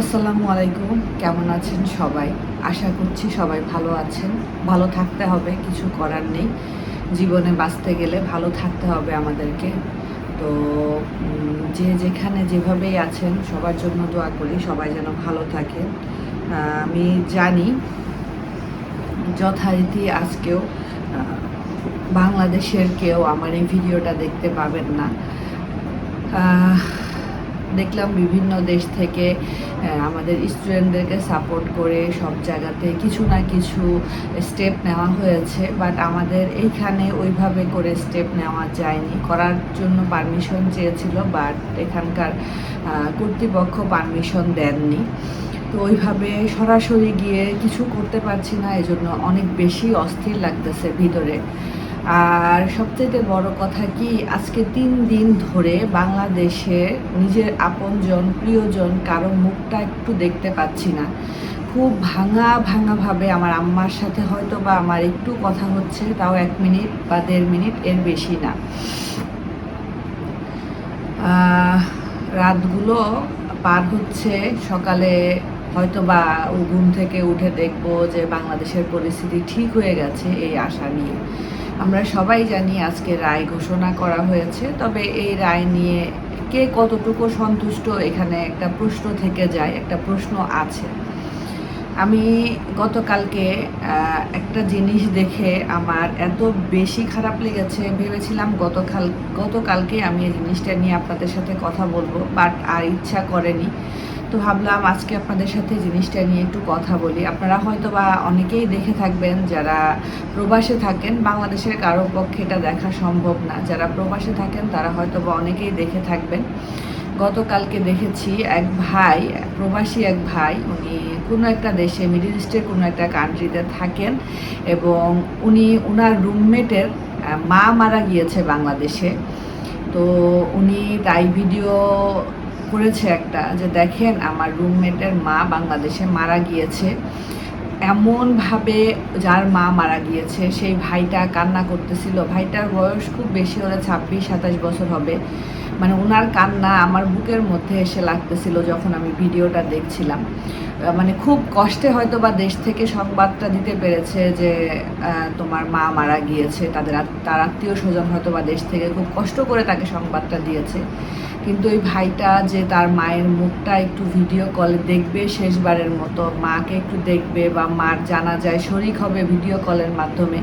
আসসালামু আলাইকুম। কেমন আছেন সবাই? আশা করছি সবাই ভালো আছেন। ভালো থাকতে হবে, কিছু করার নেই। জীবনে বাঁচতে গেলে ভালো থাকতে হবে আমাদেরকে। তো যে যেখানে যেভাবেই আছেন সবার জন্য দোয়া করি, সবাই যেন ভালো থাকেন। আমি জানি যথারীতি আজকেও আ বাংলাদেশের কেউ আমার এই ভিডিওটা দেখতে পাবেন না। আহ দেখলাম বিভিন্ন দেশ থেকে আমাদের স্টুডেন্টদেরকে সাপোর্ট করে সব জায়গাতে কিছু না কিছু স্টেপ নেওয়া হয়েছে, বাট আমাদের এইখানে ওইভাবে করে স্টেপ নেওয়া যায়নি। করার জন্য পারমিশন চেয়েছিল, বাট এখানকার কর্তৃপক্ষ পারমিশন দেননি। তো ওইভাবে সরাসরি গিয়ে কিছু করতে পারছি না, এজন্য অনেক বেশি অস্থির লাগতেছে ভিতরে। আর সবচেয়ে বড় কথা কি, আজকে 3 দিন ধরে বাংলাদেশে নিজের আপনজন প্রিয়জন কারো মুখটা একটু দেখতে পাচ্ছি না। খুব ভাঙা ভাঙাভাবে আমার আম্মার সাথে হয়তো বা আমার একটু কথা হচ্ছে, তাও 1 মিনিট বা 1.5 মিনিট, এর বেশি না। রাতগুলো পার হচ্ছে, সকালে হয়তো বা ঘুম থেকে উঠে দেখবো যে বাংলাদেশের পরিস্থিতি ঠিক হয়ে গেছে এই আশা নিয়ে। আমরা সবাই জানি আজকে রায় ঘোষণা করা হয়েছে, তবে এই রায় নিয়ে কে কতটুকু সন্তুষ্ট এখানে একটা প্রশ্ন থেকে যায়, একটা প্রশ্ন আছে। আমি গতকালকে একটা জিনিস দেখে আমার এত বেশি খারাপ লেগেছে, ভেবেছিলাম গতকালকে আমি এই জিনিসটা নিয়ে আপনাদের সাথে কথা বলবো, বাট আর ইচ্ছা করেনি। তো ভাবলাম আজকে আপনাদের সাথে জিনিসটা নিয়ে একটু কথা বলি। আপনারা হয়তো বা অনেকেই দেখে থাকবেন যারা প্রবাসে থাকেন, বাংলাদেশের কারো পক্ষে এটা দেখা সম্ভব না। যারা প্রবাসে থাকেন তারা হয়তো বা অনেকেই দেখে থাকবেন। গতকালকে দেখেছি প্রবাসী এক ভাই, উনি কোনো একটা দেশে, মিডল ইস্টের কোনো একটা কান্ট্রিতে থাকেন, এবং ওনার রুমমেটের মা মারা গিয়েছে বাংলাদেশে। তো উনি তাই ভিডিও করেছে একটা, যে দেখেন আমার রুমমেটের মা বাংলাদেশে মারা গিয়েছে। এমনভাবে, যার মা মারা গিয়েছে সেই ভাইটা কান্না করতেছিল। ভাইটার বয়স খুব বেশি হলে 26-27 বছর হবে। মানে ওনার কান্না আমার বুকের মধ্যে এসে লাগতেছিল যখন আমি ভিডিওটা দেখছিলাম। মানে খুব কষ্টে হয়তো বা দেশ থেকে সংবাদটা দিতে পেরেছে যে তোমার মা মারা গিয়েছে। তার আত্মীয় স্বজন হয়তো বা দেশ থেকে খুব কষ্ট করে তাকে সংবাদটা দিয়েছে। কিন্তু ওই ভাইটা যে তার মায়ের মুখটা একটু ভিডিও কলে দেখবে, শেষবারের মতো মাকে একটু দেখবে বা মার জানাজায় শরিক হবে ভিডিও কলের মাধ্যমে,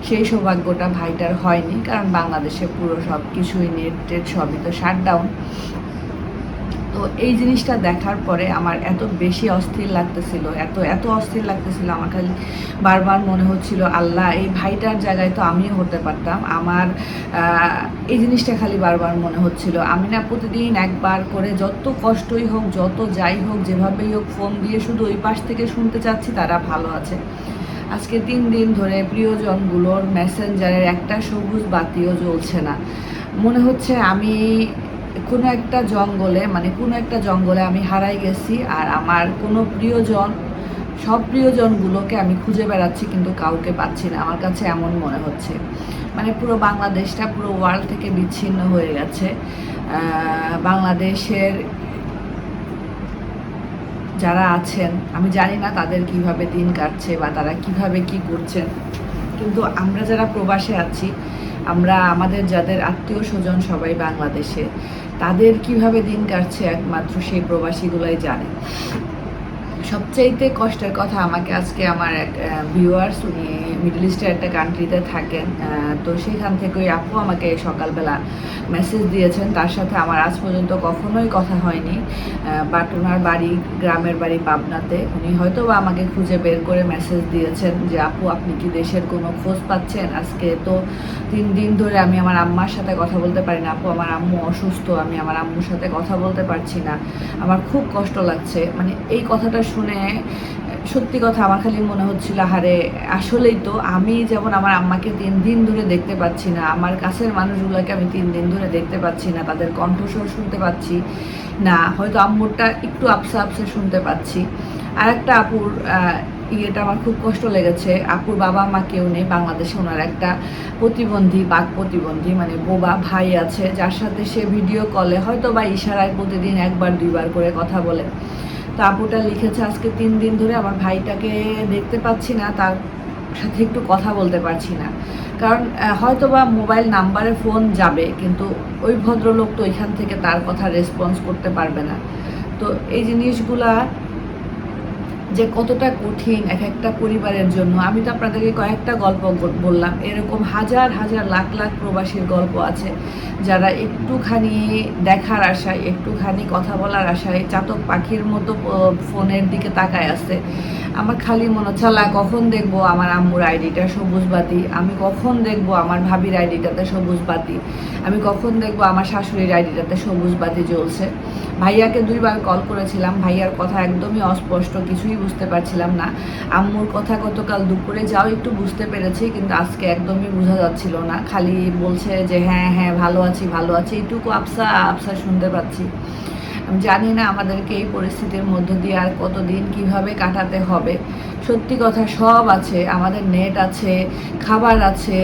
সেই সৌভাগ্যটা ভাইটার হয়নি। কারণ বাংলাদেশে পুরো সব কিছুই নেট টেট সবই তো শাটডাউন। তো এই জিনিসটা দেখার পরে আমার এত বেশি অস্থির লাগতেছিল, এত অস্থির লাগতেছিল, আমার খালি বারবার মনে হচ্ছিল আল্লাহ, এই ভাইটার জায়গায় তো আমিও হতে পারতাম। আমার এই জিনিসটা খালি বারবার মনে হচ্ছিল। আমি না প্রতিদিন একবার করে, যত কষ্টই হোক, যত যাই হোক, যেভাবেই হোক, ফোন দিয়ে শুধু ওই পাশ থেকে শুনতে চাচ্ছি তারা ভালো আছে। আজকে 3 দিন ধরে প্রিয়জনগুলোর মেসেঞ্জারের একটা সবুজ বাতিও জ্বলছে না। মনে হচ্ছে আমি কোনো একটা জঙ্গলে আমি হারাই গেছি, আর আমার কোনো প্রিয়জন, সব প্রিয়জনগুলোকে আমি খুঁজে বেড়াচ্ছি কিন্তু কাউকে পাচ্ছি না। আমার কাছে এমন মনে হচ্ছে, মানে পুরো বাংলাদেশটা পুরো ওয়ার্ল্ড থেকে বিচ্ছিন্ন হয়ে গেছে। বাংলাদেশের যারা আছেন, আমি জানি না তাদের কিভাবে দিন কাটছে বা তারা কিভাবে কি করছেন, কিন্তু আমরা যারা প্রবাসে আছি, আমাদের যাদের আত্মীয় স্বজন সবাই বাংলাদেশে, তাদের কিভাবে দিন কাটছে একমাত্র সেই প্রবাসীগুলাই জানে। সবচাইতে কষ্টের কথা, আমাকে আজকে আমার এক ভিউয়ার্স, উনি মিডল ইস্টের একটা কান্ট্রিতে থাকেন, তো সেখান থেকে ওই আপু আমাকে সকালবেলা মেসেজ দিয়েছেন। তার সাথে আমার আজ পর্যন্ত কখনোই কথা হয়নি, বাট ওনার বাড়ি, গ্রামের বাড়ি পাবনাতে। উনি হয়তো বা আমাকে খুঁজে বের করে মেসেজ দিয়েছেন যে আপু, আপনি কি দেশের কোনো খোঁজ পাচ্ছেন? আজকে তো 3 দিন ধরে আমি আমার আম্মার সাথে কথা বলতে পারি না আপু, আমার আম্মু অসুস্থ, আমি আমার আম্মুর সাথে কথা বলতে পারছি না, আমার খুব কষ্ট লাগছে। মানে এই কথাটা শুনে সত্যি কথা আমার খালি মনে হচ্ছিল, আহারে, আসলেই তো আমি যেমন আমার আম্মাকে 3 দিন ধরে দেখতে পাচ্ছি না, আমার কাছের মানুষগুলোকে আমি 3 দিন ধরে দেখতে পাচ্ছি না, তাদের কণ্ঠস্বর শুনতে পাচ্ছি না, হয়তো আম্মুরটা একটু আপসা আপসা শুনতে পাচ্ছি। আর একটা আপুর ইয়েটা আমার খুব কষ্ট লেগেছে। আপুর বাবা মা কেউ নেই বাংলাদেশে, ওনার একটা বাক প্রতিবন্ধী মানে বোবা ভাই আছে, যার সাথে সে ভিডিও কলে হয়তো বা ইশারায় প্রতিদিন 1-2বার করে কথা বলে। তো আপুটা লিখেছে আজকে 3 দিন ধরে আমার ভাইটাকে দেখতে পাচ্ছি না, তার সাথে একটু কথা বলতে পারছি না। কারণ হয়তো বা মোবাইল নাম্বারে ফোন যাবে, কিন্তু ওই ভদ্রলোক তো ওইখান থেকে তার কথা রেসপন্স করতে পারবে না। তো এই জিনিসগুলা যে কতটা কঠিন এক একটা পরিবারের জন্য, আমি তো আপনাদেরকে কয়েকটা গল্প বললাম, এরকম হাজার হাজার লাখ লাখ প্রবাসীর গল্প আছে যারা একটুখানি দেখার আশায়, একটুখানি কথা বলার আশায় চাতক পাখির মতো ফোনের দিকে তাকায় আছে। আমার খালি মনে হচ্ছে আল্লাহ কখন দেখবো আমার আম্মুর আইডিটা সবুজ বাতি, আমি কখন দেখবো আমার ভাবির আইডিটাতে সবুজ বাতি, আমি কখন দেখবো আমার শাশুড়ির আইডিটাতে সবুজ বাতি জ্বলছে। ভাইয়াকে 2বার কল করেছিলাম, ভাইয়ার কথা একদমই অস্পষ্ট, কিছুই বুঝতে পারছিলাম না। আম্মুর কথা গতকাল দুপুরে যাও একটু বুঝতে পেরেছি, কিন্তু আজকে একদমই বোঝা যাচ্ছিল না, খালি বলছে যে হ্যাঁ হ্যাঁ ভালো আছি ভালো আছি, এইটুকু আফসা আফসা শুনতে পাচ্ছি। আমি জানি না আমাদেরকে এই পরিস্থিতির মধ্য দিয়ে আর কতদিন কিভাবে কাটাতে হবে। সত্যি কথা, সব আছে, আমাদের নেট আছে, খাবার আছে,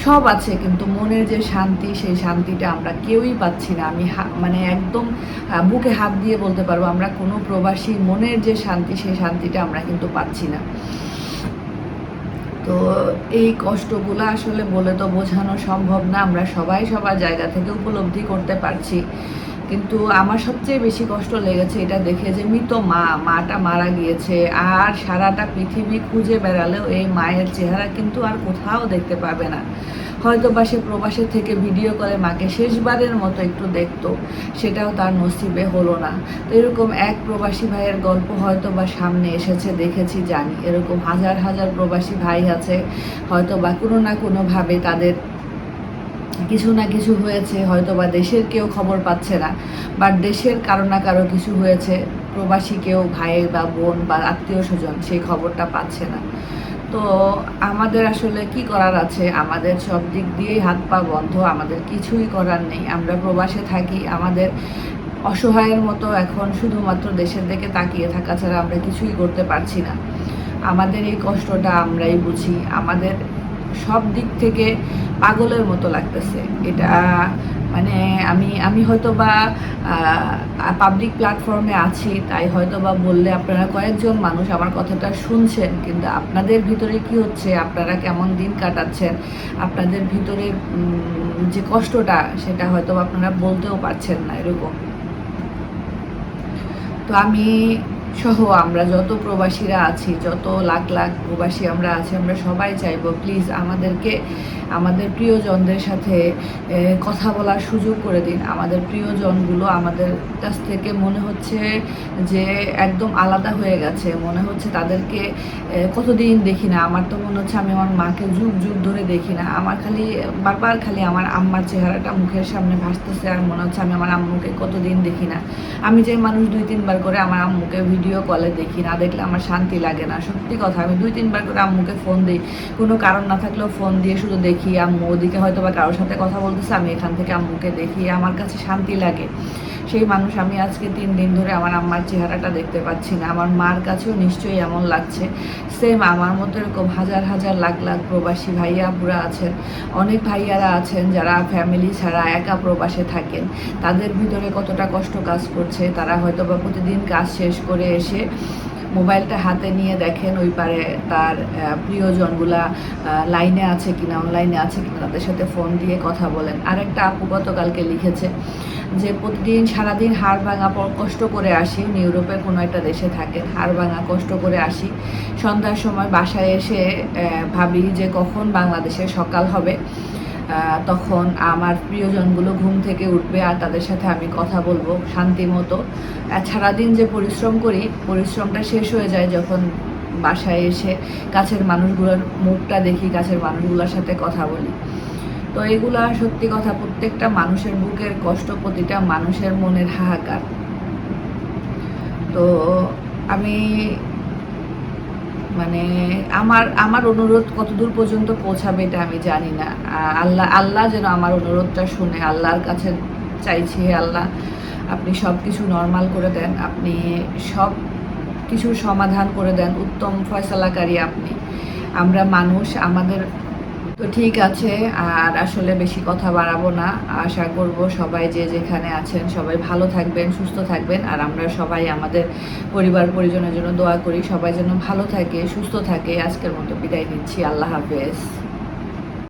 সব আছে, কিন্তু মনের যে শান্তি, সেই শান্তিটা আমরা কেউই পাচ্ছি না। আমি মানে একদম বুকে হাত দিয়ে বলতে পারবো আমরা কোনো প্রবাসী মনের যে শান্তি, সেই শান্তিটা আমরা কিন্তু পাচ্ছি না। তো এই কষ্টগুলো আসলে বলে তো বোঝানো সম্ভব না, আমরা সবাই সবার জায়গা থেকে উপলব্ধি করতে পারছি। কিন্তু আমার সবচেয়ে বেশি কষ্ট লেগেছে এটা দেখে যে মৃত মাটা মারা গিয়েছে, আর সারাটা পৃথিবী খুঁজে বেড়ালেও এই মায়ের চেহারা কিন্তু আর কোথাও দেখতে পাবে না। হয়তো বা সে প্রবাসের থেকে ভিডিও করে মাকে শেষবারের মতো একটু দেখতো, সেটাও তার নসিবে হলো না। তো এরকম এক প্রবাসী ভাইয়ের গল্প হয়তো বা সামনে এসেছে, দেখেছি, জানি এরকম হাজার হাজার প্রবাসী ভাই আছে, হয়তো বা কোনো না কোনোভাবে তাদের কিছু না কিছু হয়েছে, হয়তো বা দেশের কেউ খবর পাচ্ছে না, বা দেশের কারো না কারো কিছু হয়েছে, প্রবাসী কেউ ভাই বা বোন বা আত্মীয় স্বজন সেই খবরটা পাচ্ছে না। তো আমাদের আসলে কি করার আছে, আমাদের সব দিক দিয়েই হাত পা বন্ধ, আমাদের কিছুই করার নেই। আমরা প্রবাসে থাকি, আমাদের অসহায়ের মতো এখন শুধুমাত্র দেশের দিকে তাকিয়ে থাকা ছাড়া আমরা কিছুই করতে পারছি না। আমাদের এই কষ্টটা আমরাই বুঝি, আমাদের সব দিক থেকে পাগলের মতো লাগতেছে এটা। মানে আমি হয়তো বা পাবলিক প্ল্যাটফর্মে আছি, তাই হয়তো বা বললে আপনারা কয়েকজন মানুষ আমার কথাটা শুনছেন, কিন্তু আপনাদের ভিতরে কি হচ্ছে, আপনারা কেমন দিন কাটাচ্ছেন, আপনাদের ভিতরে যে কষ্টটা, সেটা হয়তো আপনারা বলতেও পারছেন না এরকম। তো আমি সহ আমরা যত প্রবাসীরা আছি, যত লাখ লাখ প্রবাসী আমরা আছি, আমরা সবাই চাইবো প্লিজ আমাদেরকে আমাদের প্রিয়জনদের সাথে কথা বলার সুযোগ করে দিন। আমাদের প্রিয়জনগুলো আমাদের কাছ থেকে মনে হচ্ছে যে একদম আলাদা হয়ে গেছে, মনে হচ্ছে তাদেরকে কতদিন দেখি না। আমার তো মনে হচ্ছে আমি আমার মাকে যুগ যুগ ধরে দেখি না, আমার খালি বারবার খালি আমার আম্মার চেহারাটা মুখের সামনে ভাসতেছে, আর মনে হচ্ছে আমি আমার আম্মুকে কতদিন দেখি না। আমি যে মানুষ 2-3 বার করে আমার আম্মুকে ভিডিও কলে দেখি, না দেখলে আমার শান্তি লাগে না। সত্যি কথা, আমি 2-3 বার করে আম্মুকে ফোন দিই, কোনো কারণ না থাকলেও ফোন দিয়ে শুধু দেখি আম্মু ওদিকে হয়তো বা কারোর সাথে কথা বলতেছে, আমি এখান থেকে আম্মুকে দেখি, আমার কাছে শান্তি লাগে। সেই মানুষ আমি আজকে 3 দিন ধরে আমার আম্মার চেহারাটা দেখতে পাচ্ছি না। আমার মার কাছেও নিশ্চয়ই এমন লাগছে। সেম আমার মতো এরকম হাজার হাজার লাখ লাখ প্রবাসী ভাইয়া আপুরা আছেন, অনেক ভাইয়ারা আছেন যারা ফ্যামিলি ছাড়া একা প্রবাসে থাকেন। তাদের ভিতরে কতটা কষ্ট কাজ করছে, তারা হয়তো বা প্রতিদিন কাজ শেষ করে এসে মোবাইলটা হাতে নিয়ে দেখেন ওই পারে তার প্রিয়জনগুলা লাইনে আছে কিনা, অনলাইনে আছে কিনা, তাদের সাথে ফোন দিয়ে কথা বলেন। আরেকটা আপু গতকালকে লিখেছে যে প্রতিদিন সারাদিন হাড় ভাঙা কষ্ট করে আসি, ইউরোপে কোনো একটা দেশে থাকেন, হাড় ভাঙা কষ্ট করে আসি, সন্ধ্যার সময় বাসায় এসে ভাবি যে কখন বাংলাদেশের সকাল হবে, তখন আমার প্রিয়জনগুলো ঘুম থেকে উঠবে আর তাদের সাথে আমি কথা বলবো শান্তি মতো। সারাদিন যে পরিশ্রম করি, পরিশ্রমটা শেষ হয়ে যায় যখন বাসায় এসে কাছের মানুষগুলোর মুখটা দেখি, কাছের মানুষগুলোর সাথে কথা বলি। তো এগুলা সত্যি কথা, প্রত্যেকটা মানুষের বুকের কষ্ট, প্রতিটা মানুষের মনের হাহাকার। তো আমি মানে আমার অনুরোধ কতদূর পর্যন্ত পৌঁছাবে এটা আমি জানি না। আল্লাহ যেন আমার অনুরোধটা শুনে, আল্লাহর কাছে চাইছি, আল্লাহ আপনি সব কিছু নর্মাল করে দেন, আপনি সব কিছুর সমাধান করে দেন, উত্তম ফয়সালাকারী আপনি। আমরা মানুষ, আমাদের তো ঠিক আছে, আর আসলে বেশি কথা বাড়াবো না। আশা করব সবাই যে যেখানে আছেন সবাই ভালো থাকবেন, সুস্থ থাকবেন। আর আমরা সবাই আমাদের পরিবার পরিজনের জন্য দোয়া করি, সবাই যেন ভালো থাকে, সুস্থ থাকে। আজকের মতো বিদায় নিচ্ছি। আল্লাহ হাফেজ।